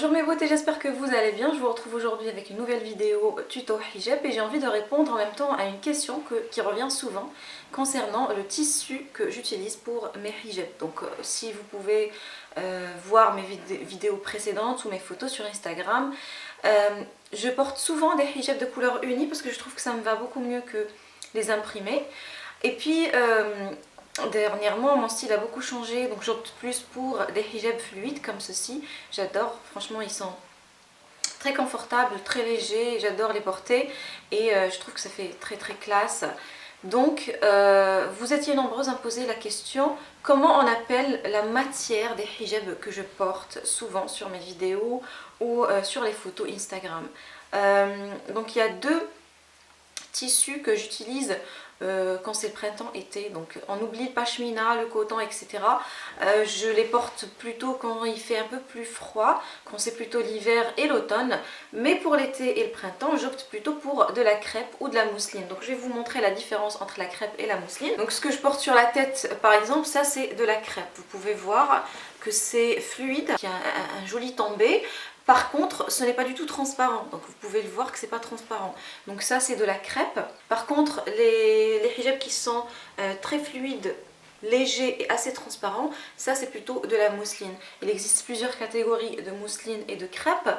Bonjour mes beautés, j'espère que vous allez bien. Je vous retrouve aujourd'hui avec une nouvelle vidéo tuto hijab et j'ai envie de répondre en même temps à une question qui revient souvent concernant le tissu que j'utilise pour mes hijabs. Donc si vous pouvez voir mes vidéos précédentes ou mes photos sur Instagram, je porte souvent des hijabs de couleur unie parce que je trouve que ça me va beaucoup mieux que les imprimés. Et puis dernièrement mon style a beaucoup changé, donc j'opte plus pour des hijabs fluides comme ceci. J'adore, franchement ils sont très confortables, très légers, j'adore les porter et je trouve que ça fait très classe. Donc vous étiez nombreuses à me poser la question comment on appelle la matière des hijabs que je porte souvent sur mes vidéos ou sur les photos Instagram. Donc il y a deux tissus que j'utilise quand c'est le printemps-été, donc on oublie le pashmina, le coton, etc. Je les porte plutôt quand il fait un peu plus froid, quand c'est plutôt l'hiver et l'automne, mais pour l'été et le printemps j'opte plutôt pour de la crêpe ou de la mousseline. Donc je vais vous montrer la différence entre la crêpe et la mousseline. Donc ce que je porte sur la tête par exemple, ça c'est de la crêpe, vous pouvez voir que c'est fluide, il y a un joli tombé. Par contre, ce n'est pas du tout transparent, donc vous pouvez le voir que c'est pas transparent. Donc ça c'est de la crêpe. Par contre, les hijabs qui sont très fluides, légers et assez transparents, ça c'est plutôt de la mousseline. Il existe plusieurs catégories de mousseline et de crêpe.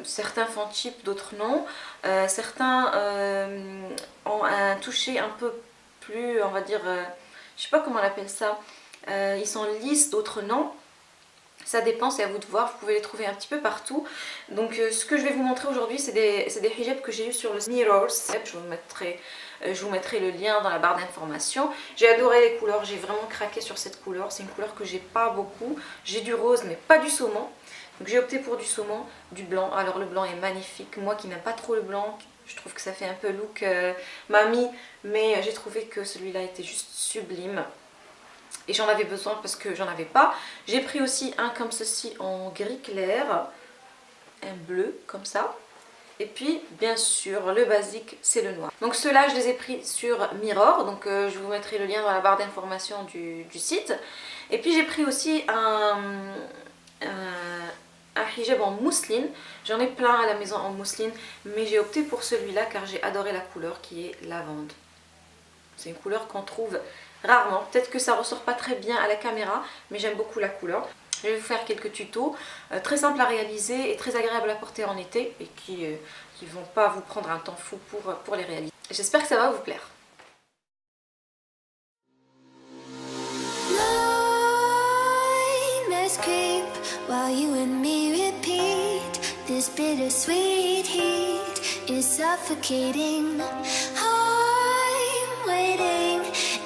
Certains font cheap, d'autres non. Certains ont un toucher un peu plus, on va dire, je sais pas comment on appelle ça. Ils sont lisses, d'autres non. Ça dépend, c'est à vous de voir, vous pouvez les trouver un petit peu partout. Donc ce que je vais vous montrer aujourd'hui, c'est des hijabs que j'ai eu sur le Mirrors. Je vous mettrai le lien dans la barre d'informations. J'ai adoré les couleurs, j'ai vraiment craqué sur cette couleur. C'est une couleur que j'ai pas beaucoup. J'ai du rose mais pas du saumon. Donc j'ai opté pour du saumon, du blanc. Alors le blanc est magnifique. Moi qui n'aime pas trop le blanc, je trouve que ça fait un peu look mamie. Mais j'ai trouvé que celui-là était juste sublime. Et j'en avais besoin parce que j'en avais pas. J'ai pris aussi un comme ceci en gris clair, un bleu comme ça. Et puis bien sûr le basique c'est le noir. Donc ceux-là je les ai pris sur Mirror, donc je vous mettrai le lien dans la barre d'information du site. Et puis j'ai pris aussi un hijab en mousseline. J'en ai plein à la maison en mousseline, mais j'ai opté pour celui-là car j'ai adoré la couleur qui est lavande. C'est une couleur qu'on trouve rarement. Peut-être que ça ressort pas très bien à la caméra, mais j'aime beaucoup la couleur. Je vais vous faire quelques tutos très simples à réaliser et très agréables à porter en été et qui vont pas vous prendre un temps fou pour les réaliser. J'espère que ça va vous plaire.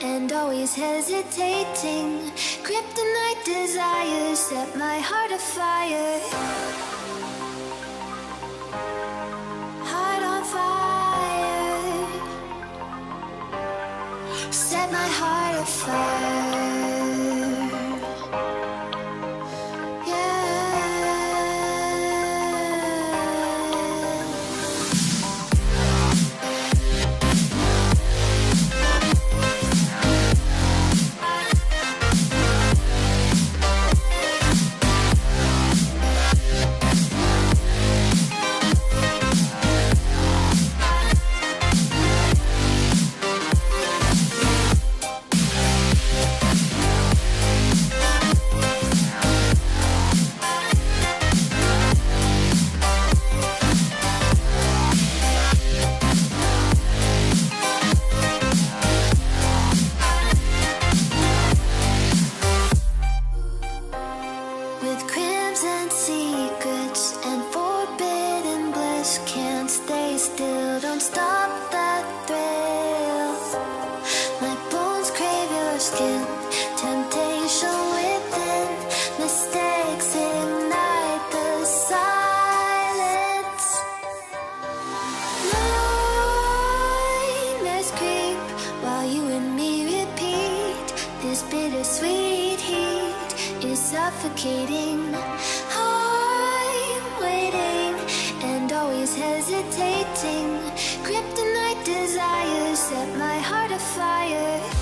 And always hesitating, kryptonite desires set my heart afire. Heart on fire. Set my heart afire. Suffocating, I'm waiting and always hesitating. Kryptonite desires set my heart afire.